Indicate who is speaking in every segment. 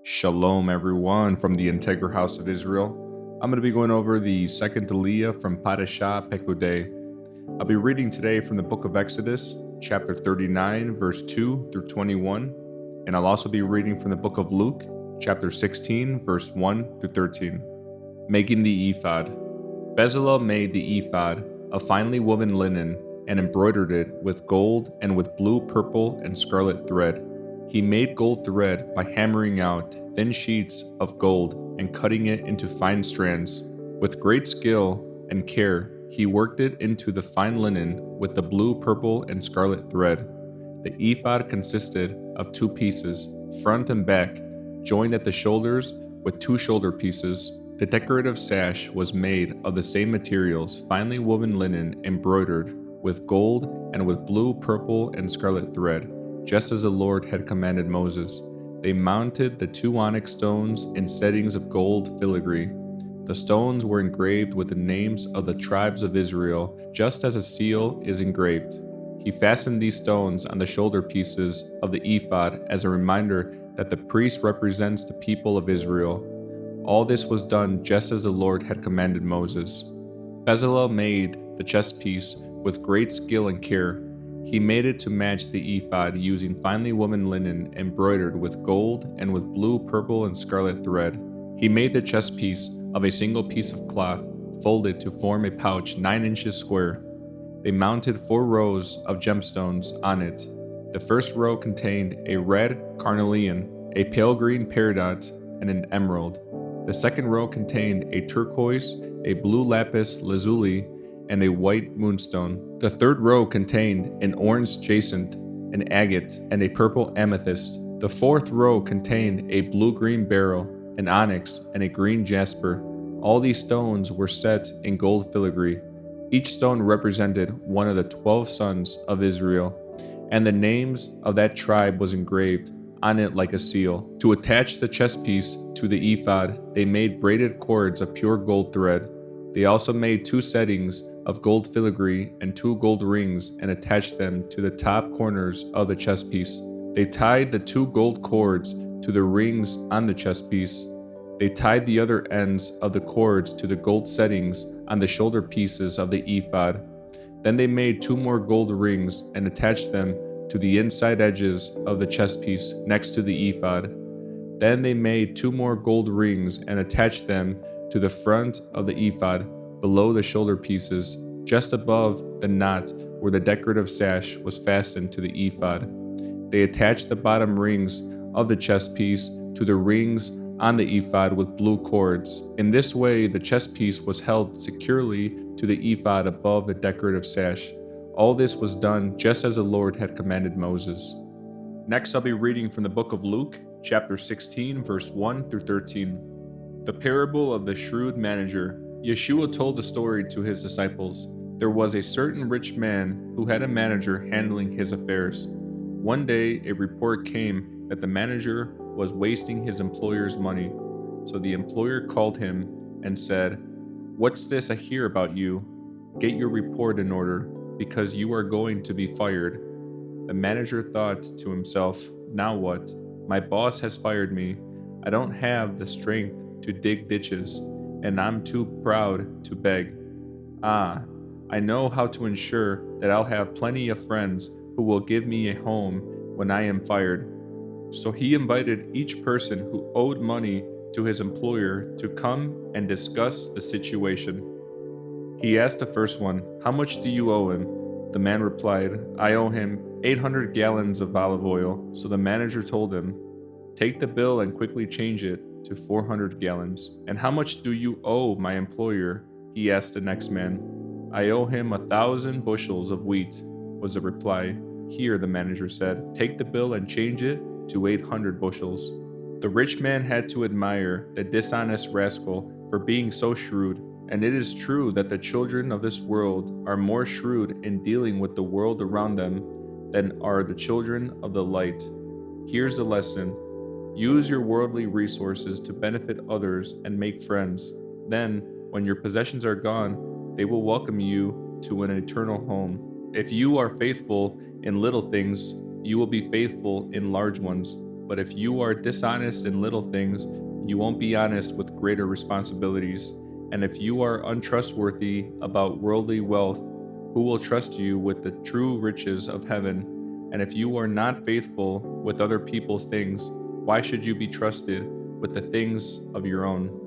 Speaker 1: Shalom, everyone, from the Integral House of Israel. I'm going to be going over the second Aliyah from Parashah, Pekudei. I'll be reading today from the book of Exodus, chapter 39, verse 2 through 21, and I'll also be reading from the book of Luke, chapter 16, verse 1 through 13. Making the ephod. Bezalel made the ephod of finely woven linen and embroidered it with gold and with blue, purple, and scarlet thread. He made gold thread by hammering out thin sheets of gold and cutting it into fine strands. With great skill and care, he worked it into the fine linen with the blue, purple, and scarlet thread. The ephod consisted of 2 pieces, front and back, joined at the shoulders with 2 shoulder pieces. The decorative sash was made of the same materials, finely woven linen embroidered with gold and with blue, purple, and scarlet thread, just as the Lord had commanded Moses. They mounted the 2 onyx stones in settings of gold filigree. The stones were engraved with the names of the tribes of Israel, just as a seal is engraved. He fastened these stones on the shoulder pieces of the ephod as a reminder that the priest represents the people of Israel. All this was done just as the Lord had commanded Moses. Bezalel made the chest piece with great skill and care. He made it to match the ephod using finely woven linen embroidered with gold and with blue, purple, and scarlet thread. He made the chest piece of a single piece of cloth, folded to form a pouch 9 inches square. They mounted 4 rows of gemstones on it. The first row contained a red carnelian, a pale green peridot, and an emerald. The second row contained a turquoise, a blue lapis lazuli, and a white moonstone. The third row contained an orange jacinth, an agate, and a purple amethyst. The fourth row contained a blue-green beryl, an onyx, and a green jasper. All these stones were set in gold filigree. Each stone represented one of the 12 sons of Israel, and the names of that tribe was engraved on it like a seal. To attach the chest piece to the ephod, they made braided cords of pure gold thread. They also made 2 settings of gold filigree and 2 gold rings and attached them to the top corners of the chest piece. They tied the 2 gold cords to the rings on the chest piece. They tied the other ends of the cords to the gold settings on the shoulder pieces of the ephod. Then they made 2 more gold rings and attached them to the inside edges of the chest piece next to the ephod. Then they made 2 more gold rings and attached them to the front of the ephod below the shoulder pieces, just above the knot where the decorative sash was fastened to the ephod. They attached the bottom rings of the chest piece to the rings on the ephod with blue cords. In this way, the chest piece was held securely to the ephod above the decorative sash. All this was done just as the Lord had commanded Moses. Next, I'll be reading from the book of Luke, chapter 16, verse 1 through 13. The parable of the shrewd manager. Yeshua told the story to his disciples. There was a certain rich man who had a manager handling his affairs. One day, a report came that the manager was wasting his employer's money. So the employer called him and said, "What's this I hear about you? Get your report in order, because you are going to be fired." The manager thought to himself, "Now what? My boss has fired me. I don't have the strength to dig ditches, and I'm too proud to beg. I know how to ensure that I'll have plenty of friends who will give me a home when I am fired." So he invited each person who owed money to his employer to come and discuss the situation. He asked the first one, "How much do you owe him?" The man replied, "I owe him 800 gallons of olive oil." So the manager told him, "Take the bill and quickly change it to 400 gallons. "And how much do you owe my employer?" he asked the next man. "I owe him 1,000 bushels of wheat," was the reply. "Here," the manager said, "take the bill and change it to 800 bushels. The rich man had to admire the dishonest rascal for being so shrewd. And it is true that the children of this world are more shrewd in dealing with the world around them than are the children of the light. Here's the lesson. Use your worldly resources to benefit others and make friends. Then, when your possessions are gone, they will welcome you to an eternal home. If you are faithful in little things, you will be faithful in large ones. But if you are dishonest in little things, you won't be honest with greater responsibilities. And if you are untrustworthy about worldly wealth, who will trust you with the true riches of heaven? And if you are not faithful with other people's things, why should you be trusted with the things of your own?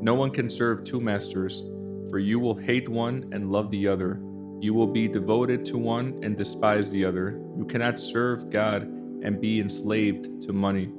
Speaker 1: No one can serve two masters, for you will hate one and love the other. You will be devoted to one and despise the other. You cannot serve God and be enslaved to money.